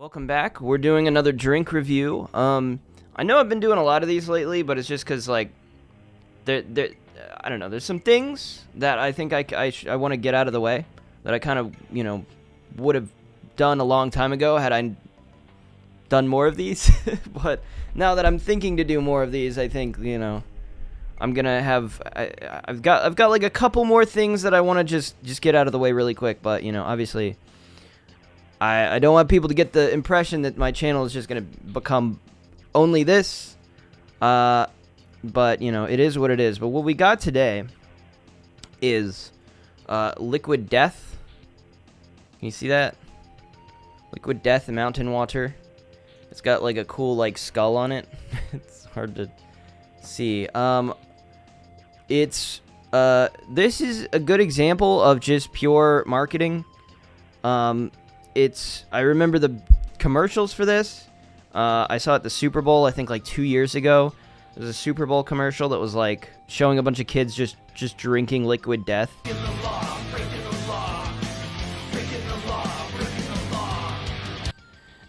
Welcome back. We're doing another drink review. I know I've been doing a lot of these lately, but it's just because, like, I don't know. There's some things that I think I want to get out of the way that I kind of, would have done a long time ago had I done more of these. But now that I'm thinking to do more of these, I think, I'm gonna have. I've got like a couple more things that I want to just get out of the way really quick. But obviously, I don't want people to get the impression that my channel is just going to become only this. But, it is what it is. But what we got today is Liquid Death. Can you see that? Liquid Death Mountain Water. It's got like a cool like skull on it. It's hard to see. This is a good example of just pure marketing. I remember the commercials for this. I saw it at the Super Bowl, I think like 2 years ago. There was a Super Bowl commercial that was like showing a bunch of kids just drinking Liquid Death.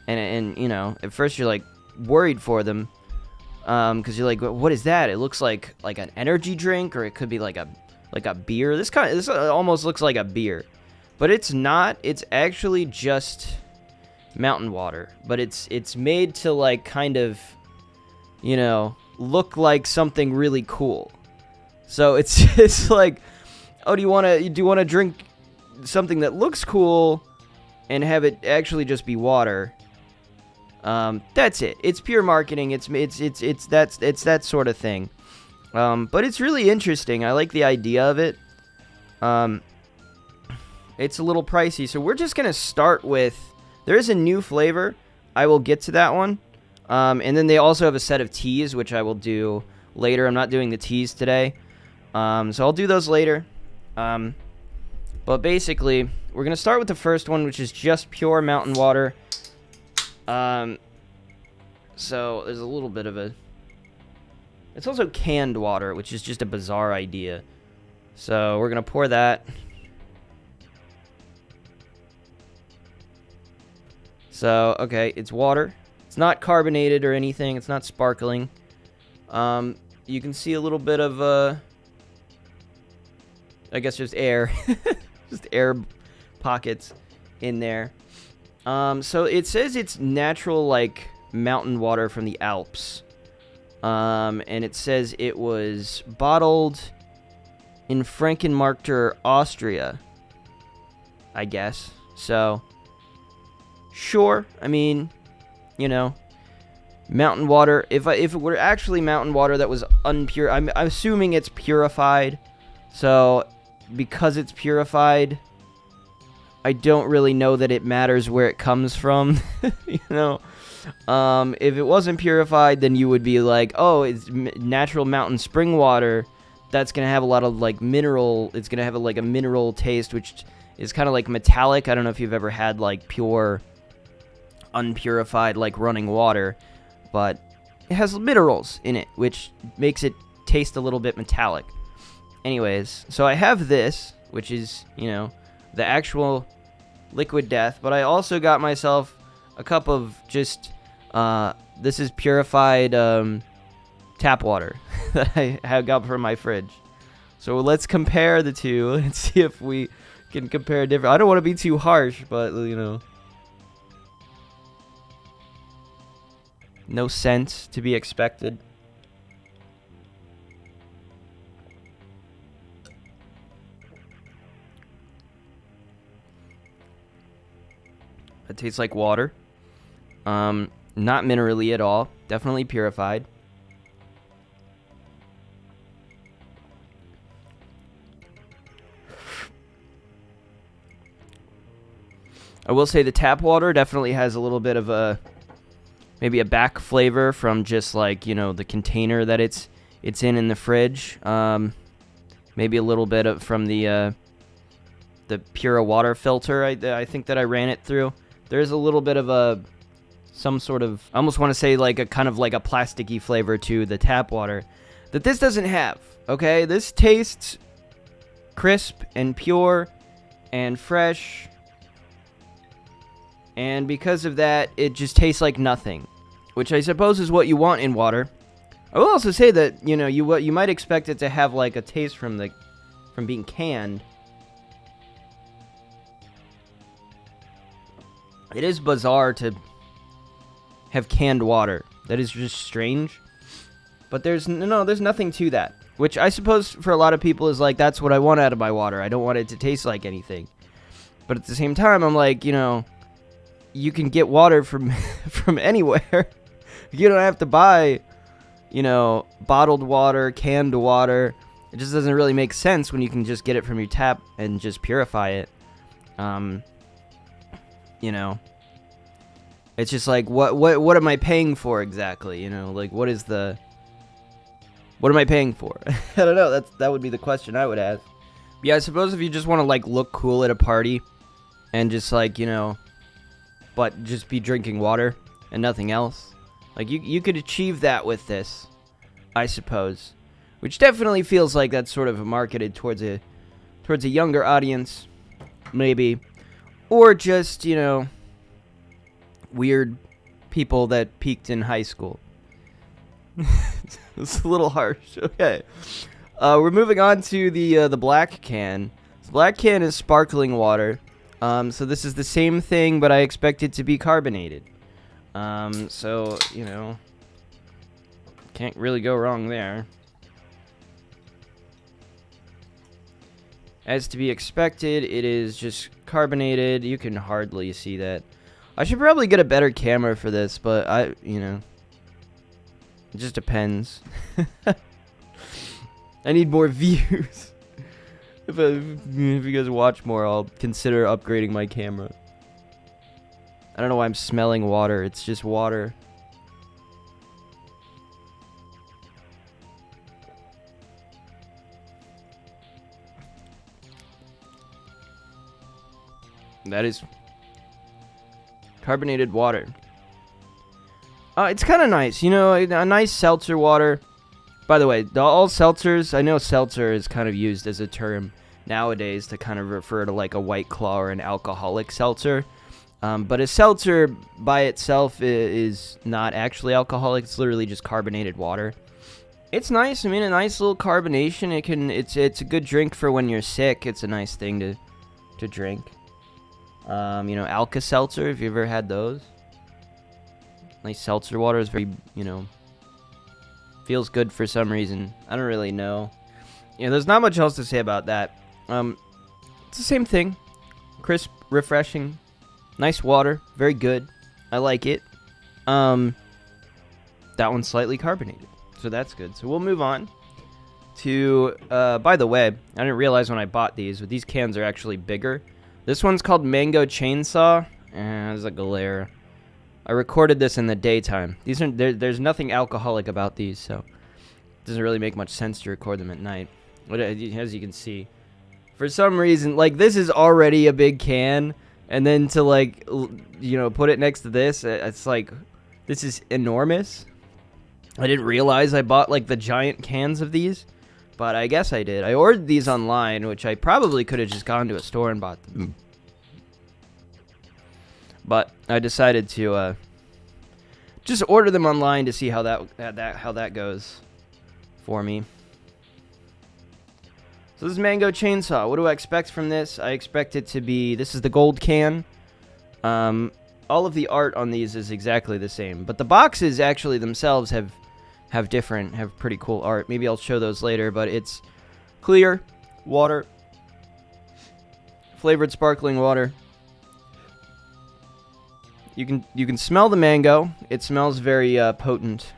And at first you're like worried for them, because you're like, what is that? It looks like an energy drink, or it could be like a beer. This almost looks like a beer. But it's not. It's actually just mountain water. But it's made to like kind of, look like something really cool. So it's like, oh, do you want to drink something that looks cool and have it actually just be water? That's it. It's pure marketing. It's that sort of thing. But it's really interesting. I like the idea of it. It's a little pricey, so we're just going to start with... There is a new flavor. I will get to that one. And then they also have a set of teas, which I will do later. I'm not doing the teas today. So I'll do those later. But basically, we're going to start with the first one, which is just pure mountain water. So there's a little bit of a... It's also canned water, which is just a bizarre idea. So we're going to pour that... So, okay, it's water. It's not carbonated or anything. It's not sparkling. You can see a little bit of, I guess just air. Just air pockets in there. So it says it's natural, like, mountain water from the Alps. And it says it was bottled in Frankenmarkter, Austria. I guess. So... Sure, I mean, mountain water. If it were actually mountain water that was unpure, I'm assuming it's purified. So, because it's purified, I don't really know that it matters where it comes from. If it wasn't purified, then you would be like, oh, it's natural mountain spring water. That's gonna have a lot of like mineral. It's gonna have a mineral taste, which is kind of like metallic. I don't know if you've ever had like pure, unpurified like running water, but it has minerals in it, which makes it taste a little bit metallic. Anyways, so I have this, which is the actual Liquid Death, but I also got myself a cup of just this is purified tap water that I have got from my fridge. So let's compare the two and see if we can compare different. I don't want to be too harsh, but no scent to be expected. It tastes like water. Not minerally at all. Definitely purified. I will say the tap water definitely has a little bit of maybe a back flavor from just like, the container that it's in the fridge. Maybe a little bit from the Pura water filter I think that I ran it through. There's a little bit of some sort of, I almost want to say like a kind of like a plasticky flavor to the tap water that this doesn't have. Okay, this tastes crisp and pure and fresh And because of that, it just tastes like nothing, which I suppose is what you want in water. I will also say that, you know, you might expect it to have like a taste from being canned. It is bizarre to have canned water. That is just strange. But there's nothing to that, which I suppose for a lot of people is like, that's what I want out of my water. I don't want it to taste like anything. But at the same time, I'm like, you know, you can get water from from anywhere. You don't have to buy, you know, bottled water, canned water. It just doesn't really make sense when you can just get it from your tap and just purify it. You know, it's just like, what am I paying for exactly? You know, like, what am I paying for? I don't know. That would be the question I would ask. Yeah, I suppose if you just want to like look cool at a party and just like, you know, but just be drinking water and nothing else, like you could achieve that with this, I suppose, which definitely feels like that's sort of marketed towards a younger audience, maybe, or just, you know, weird people that peaked in high school. It's a little harsh. Okay. We're moving on to the black can. The black can is sparkling water. So this is the same thing, but I expect it to be carbonated. So, you know, can't really go wrong there. As to be expected, it is just carbonated. You can hardly see that. I should probably get a better camera for this, but you know, it just depends. I need more views. If you guys watch more, I'll consider upgrading my camera. I don't know why I'm smelling water. It's just water. That is carbonated water. It's kind of nice. You know, a nice seltzer water. By the way, all seltzers, I know seltzer is kind of used as a term nowadays to kind of refer to like a White Claw or an alcoholic seltzer. But a seltzer by itself is not actually alcoholic. It's literally just carbonated water. It's nice. I mean, a nice little carbonation. It's a good drink for when you're sick. It's a nice thing to drink. You know, Alka-Seltzer, if you've ever had those. Nice seltzer water is very, you know, feels good for some reason. I don't really know. Yeah, there's not much else to say about that. It's the same thing. Crisp, refreshing, nice water, very good. I like it. That one's slightly carbonated, so that's good. So we'll move on to, by the way, I didn't realize when I bought these, but these cans are actually bigger. This one's called Mango Chainsaw. There's a glare. I recorded this in the daytime. There's nothing alcoholic about these, so it doesn't really make much sense to record them at night. But as you can see, for some reason, like, this is already a big can, and then to, like, you know, put it next to this, it's like, this is enormous. I didn't realize I bought, like, the giant cans of these, but I guess I did. I ordered these online, which I probably could have just gone to a store and bought them. But I decided to just order them online to see how that goes for me. So this is Mango Chainsaw. What do I expect from this? I expect it to be, this is the gold can. All of the art on these is exactly the same, but the boxes actually themselves have pretty cool art. Maybe I'll show those later, but it's clear water, flavored sparkling water. You can smell the mango. It smells very potent.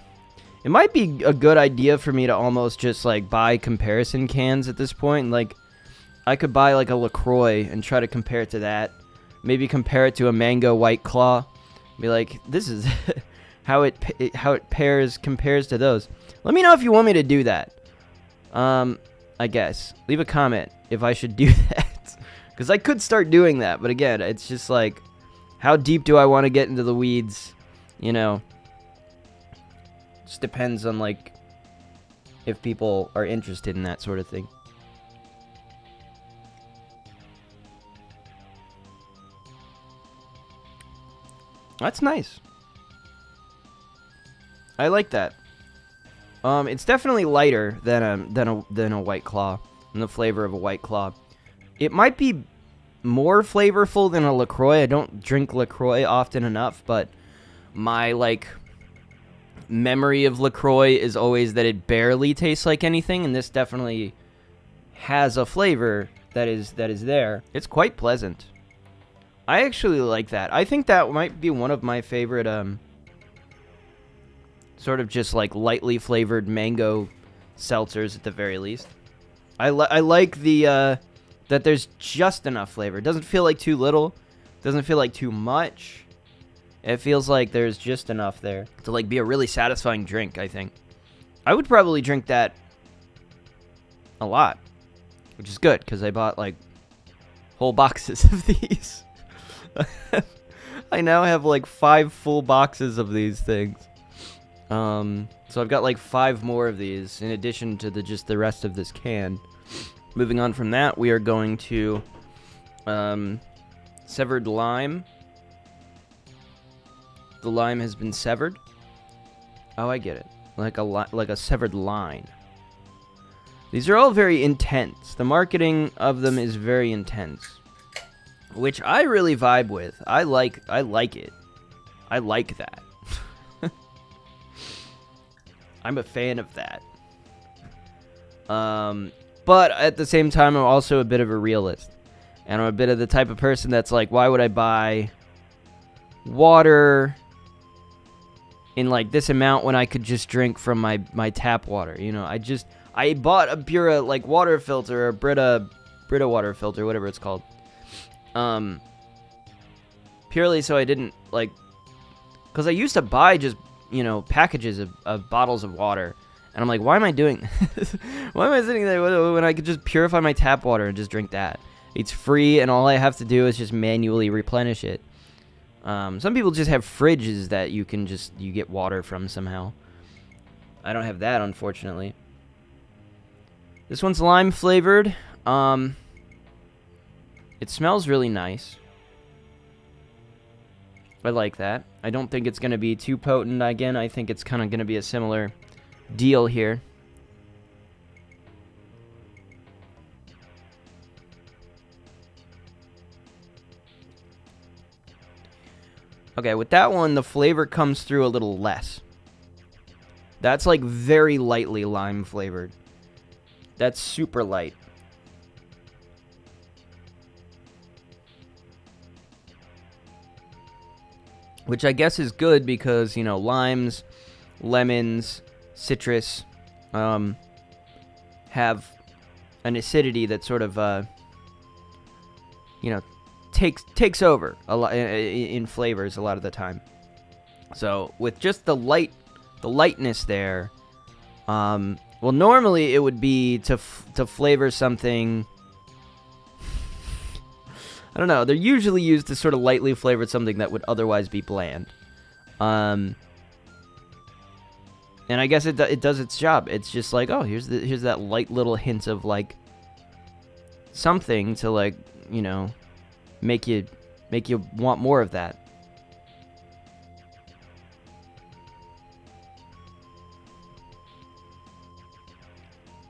It might be a good idea for me to almost just like buy comparison cans at this point. Like, I could buy like a LaCroix and try to compare it to that. Maybe compare it to a mango White Claw. Be like, this is how it compares to those. Let me know if you want me to do that. I guess leave a comment if I should do that, because I could start doing that. But again, it's just like, how deep do I want to get into the weeds? You know, just depends on, like, if people are interested in that sort of thing. That's nice. I like that. It's definitely lighter than a White Claw, than the flavor of a White Claw. It might be more flavorful than a LaCroix. I don't drink LaCroix often enough, but my, like, memory of LaCroix is always that it barely tastes like anything, and this definitely has a flavor that is there. It's quite pleasant. I actually like that. I think that might be one of my favorite, sort of just, like, lightly flavored mango seltzers at the very least. I like the, that there's just enough flavor. It doesn't feel like too little. Doesn't feel like too much. It feels like there's just enough there to, like, be a really satisfying drink, I think. I would probably drink that a lot, which is good, because I bought, like, whole boxes of these. I now have, like, 5 full boxes of these things. So I've got, like, 5 more of these, in addition to just the rest of this can. Moving on from that, we are going to, severed lime. The lime has been severed. Oh, I get it. Like a severed line. These are all very intense. The marketing of them is very intense, which I really vibe with. I like it. I like that. I'm a fan of that. But at the same time, I'm also a bit of a realist. And I'm a bit of the type of person that's like, why would I buy water in, like, this amount when I could just drink from my tap water? You know, I bought a Pura, like, water filter, or Brita water filter, whatever it's called. Purely so I didn't, like, because I used to buy just, you know, packages of bottles of water. And I'm like, why am I doing this? Why am I sitting there when I could just purify my tap water and just drink that? It's free, and all I have to do is just manually replenish it. Some people just have fridges that you get water from somehow. I don't have that, unfortunately. This one's lime flavored. It smells really nice. I like that. I don't think it's going to be too potent. Again, I think it's kind of going to be a similar deal here. Okay, with that one, the flavor comes through a little less. That's, like, very lightly lime flavored. That's super light. Which I guess is good because, you know, limes, lemons, citrus have an acidity that sort of, you know, takes over a lot in flavors a lot of the time. So with just the lightness there, well, normally it would be to flavor something. I don't know. They're usually used to sort of lightly flavor something that would otherwise be bland. And I guess it does its job. It's just like, oh, here's that light little hint of, like, something to, like, you know, make you want more of that.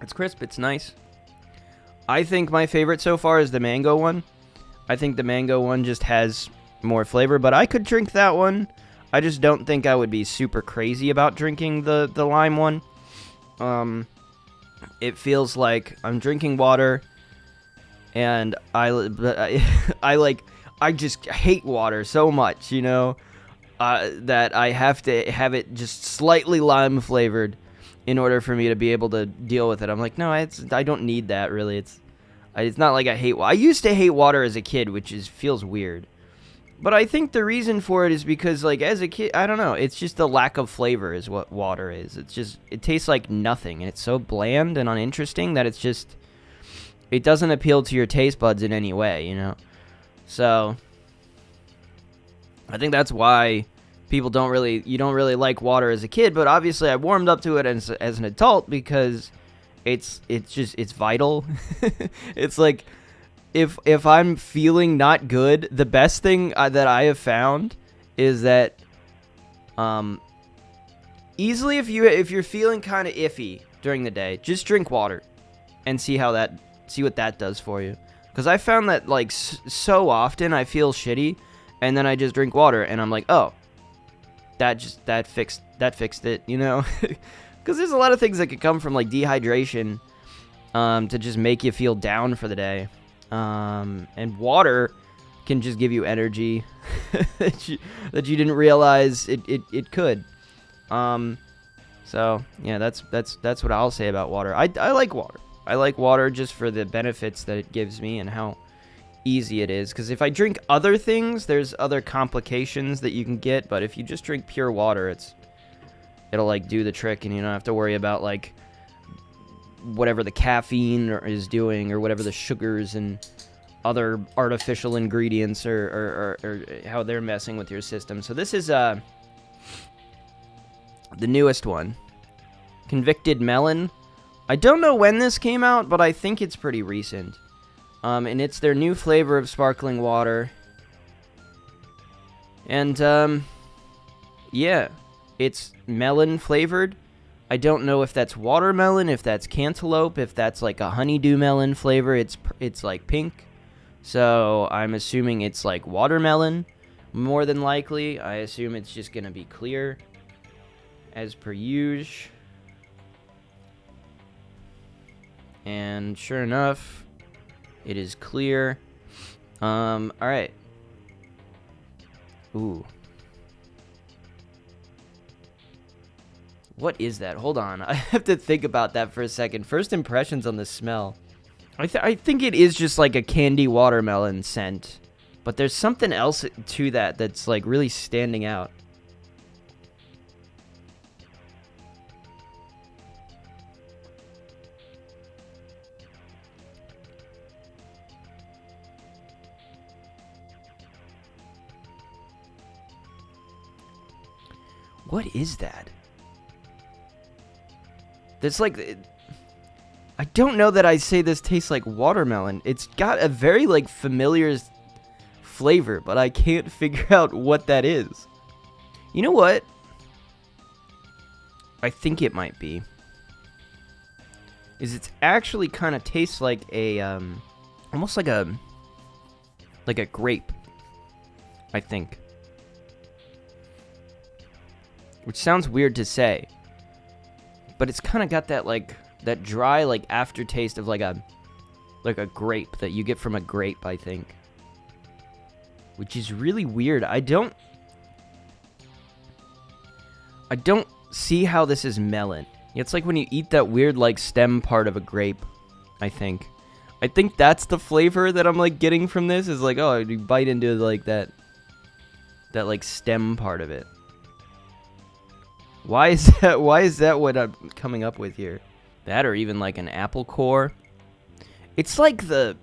It's crisp. It's nice. I think my favorite so far is the mango one. I think the mango one just has more flavor, but I could drink that one. I just don't think I would be super crazy about drinking the lime one. It feels like I'm drinking water, and I just hate water so much, you know, that I have to have it just slightly lime flavored in order for me to be able to deal with it. I'm like, no, I don't need that, really. It's not like I hate water. I used to hate water as a kid, which feels weird. But I think the reason for it is because, like, as a kid, I don't know. It's just the lack of flavor is what water is. It tastes like nothing, and it's so bland and uninteresting that it doesn't appeal to your taste buds in any way, you know? So, I think that's why you don't really like water as a kid, but obviously I warmed up to it as an adult because it's vital. It's like, if I'm feeling not good, the best thing that I have found is that easily if you're feeling kind of iffy during the day, just drink water and see what that does for you. Because I found that like so often I feel shitty, and then I just drink water and I'm like, oh, that fixed it, you know? Because there's a lot of things that could come from like dehydration to just make you feel down for the day. And water can just give you energy that you didn't realize it could. So yeah, that's what I'll say about water. I like water. I like water just for the benefits that it gives me and how easy it is. Because if I drink other things, there's other complications that you can get. But if you just drink pure water, it'll like do the trick, and you don't have to worry about like whatever the caffeine is doing or whatever the sugars and other artificial ingredients or how they're messing with your system. So this is the newest one, Convicted Melon. I don't know when this came out, but I think it's pretty recent. And it's their new flavor of sparkling water. And yeah, it's melon flavored. I don't know if that's watermelon, if that's cantaloupe, if that's like a honeydew melon flavor. It's like pink. So I'm assuming it's like watermelon, more than likely. I assume it's just going to be clear, as per usual. And sure enough, it is clear. Alright. Ooh. What is that? Hold on. I have to think about that for a second. First impressions on the smell. I think it is just like a candy watermelon scent. But there's something else to that that's like really standing out. What is that? There's like... I don't know that I say this tastes like watermelon. It's got a very like familiar flavor, but I can't figure out what that is. You know what? I think it might be. It's actually kind of tastes like a almost like a grape, I think. Which sounds weird to say, but it's kind of got that like that dry like aftertaste of like a grape that you get from a grape, I think. Which is really weird. I don't see how this is melon. It's like when you eat that weird like stem part of a grape, I think. I think that's the flavor that I'm like getting from this, is like, oh, you bite into like that like stem part of it. Why is that what I'm coming up with here? That, or even like an apple core. It's like the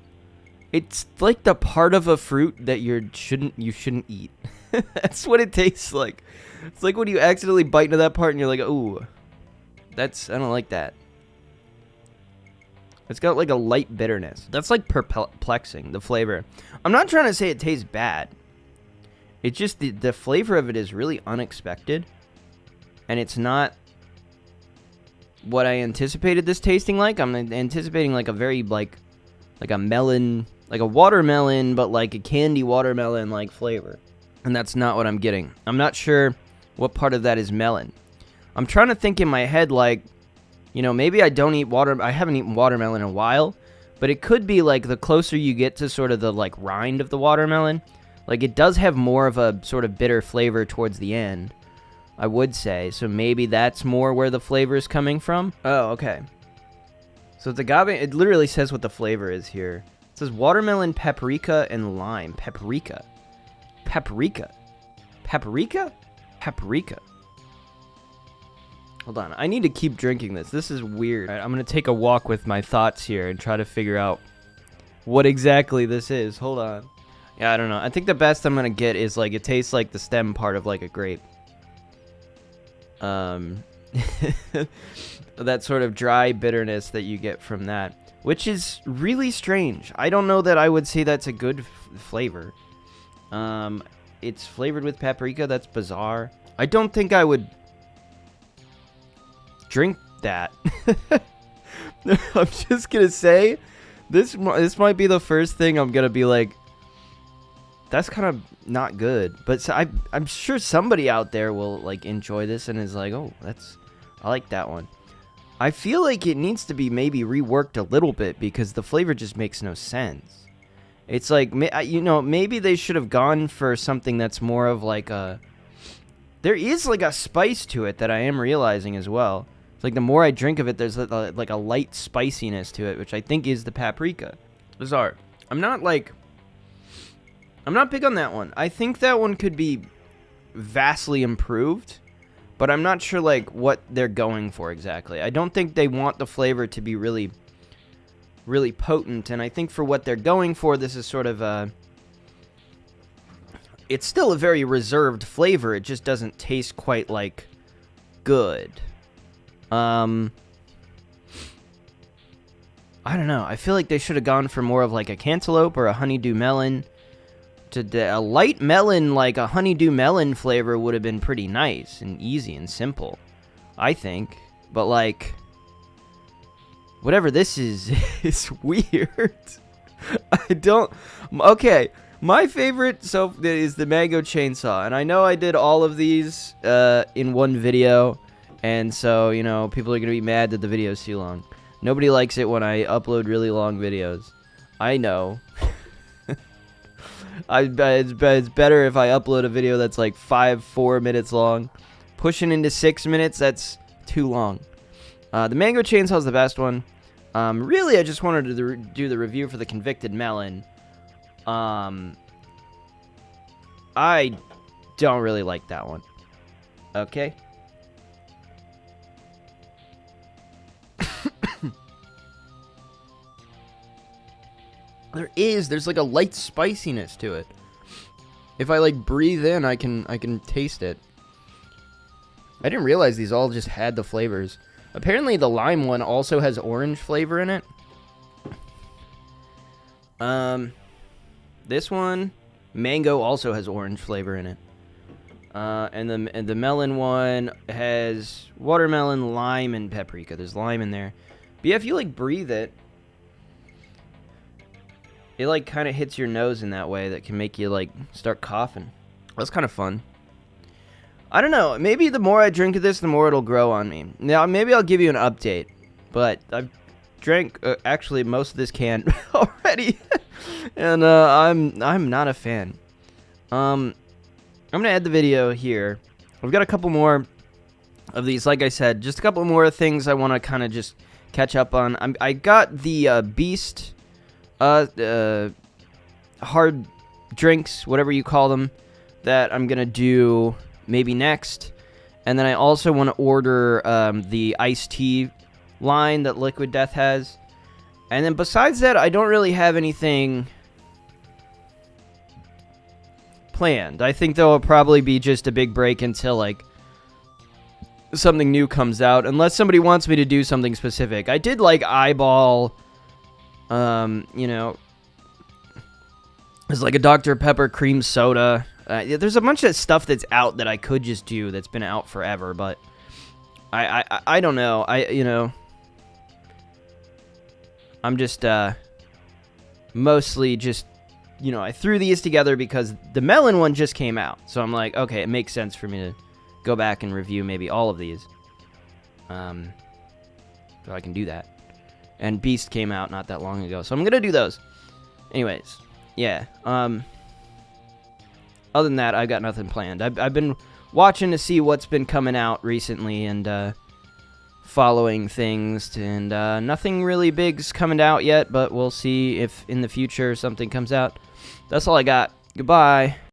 part of a fruit that you shouldn't eat. That's what it tastes like. It's like when you accidentally bite into that part and you're like, ooh, I don't like that. It's got like a light bitterness. That's like perplexing, the flavor. I'm not trying to say it tastes bad. It's just the flavor of it is really unexpected. And it's not what I anticipated this tasting like. I'm anticipating like a very like a melon, like a watermelon, but like a candy watermelon like flavor. And that's not what I'm getting. I'm not sure what part of that is melon. I'm trying to think in my head like, you know, maybe I haven't eaten watermelon in a while, but it could be like the closer you get to sort of the like rind of the watermelon, like it does have more of a sort of bitter flavor towards the end, I would say. So maybe that's more where the flavor is coming from. Oh, okay. So it's agave. It literally says what the flavor is here. It says watermelon, paprika, and lime. Paprika. Hold on. I need to keep drinking this. This is weird. All right, I'm going to take a walk with my thoughts here and try to figure out what exactly this is. Hold on. Yeah, I don't know. I think the best I'm going to get is like it tastes like the stem part of like a grape. That sort of dry bitterness that you get from that, which is really strange. I don't know that I would say that's a good flavor. it's flavored with paprika. That's bizarre. I don't think I would drink that. I'm just gonna say, this might be the first thing I'm gonna be like, that's kind of not good. But so I'm sure somebody out there will like enjoy this and is like, oh, I like that one. I feel like it needs to be maybe reworked a little bit because the flavor just makes no sense. It's like, you know, maybe they should have gone for something that's more of like a... There is like a spice to it that I am realizing as well. It's like the more I drink of it, there's like a light spiciness to it, which I think is the paprika. It's bizarre. I'm not big on that one. I think that one could be vastly improved, but I'm not sure like what they're going for exactly. I don't think they want the flavor to be really, really potent, and I think for what they're going for, this is sort of a... It's still a very reserved flavor. It just doesn't taste quite like good. I don't know. I feel like they should have gone for more of like a cantaloupe or a honeydew melon. A light melon, like a honeydew melon flavor, would have been pretty nice and easy and simple, I think. But like, whatever this is weird. I don't... Okay, my favorite is the mango chainsaw, and I know I did all of these in one video, and so, you know, people are going to be mad that the video is too long. Nobody likes it when I upload really long videos. I know. It's better if I upload a video that's like 4 minutes long. Pushing into 6 minutes, that's too long. The mango chainsaw is the best one. Really, I just wanted to do the review for the convicted melon. I don't really like that one. Okay. There's like a light spiciness to it. If I like breathe in, I can taste it. I didn't realize these all just had the flavors. Apparently the lime one also has orange flavor in it. This one, mango, also has orange flavor in it. And the melon one has watermelon, lime, and paprika. There's lime in there. But yeah, if you like breathe it, it like kind of hits your nose in that way that can make you like start coughing. That's kind of fun. I don't know. Maybe the more I drink of this, the more it'll grow on me. Now, maybe I'll give you an update. But I've drank actually most of this can already, and I'm not a fan. I'm gonna end the video here. We've got a couple more of these. Like I said, just a couple more things I want to kind of just catch up on. I got the Beast hard drinks, whatever you call them, that I'm gonna do maybe next. And then I also want to order the iced tea line that Liquid Death has. And then besides that, I don't really have anything planned. I think there will probably be just a big break until like something new comes out, unless somebody wants me to do something specific. I did like eyeball, you know, there's like a Dr. Pepper cream soda. There's a bunch of stuff that's out that I could just do that's been out forever, but I don't know. You know, I'm just mostly just, you know, I threw these together because the melon one just came out. So I'm like, okay, it makes sense for me to go back and review maybe all of these. So I can do that. And Beast came out not that long ago, so I'm gonna do those. Anyways, yeah. Other than that, I got nothing planned. I've been watching to see what's been coming out recently and following things, and nothing really big's coming out yet, but we'll see if in the future something comes out. That's all I got. Goodbye.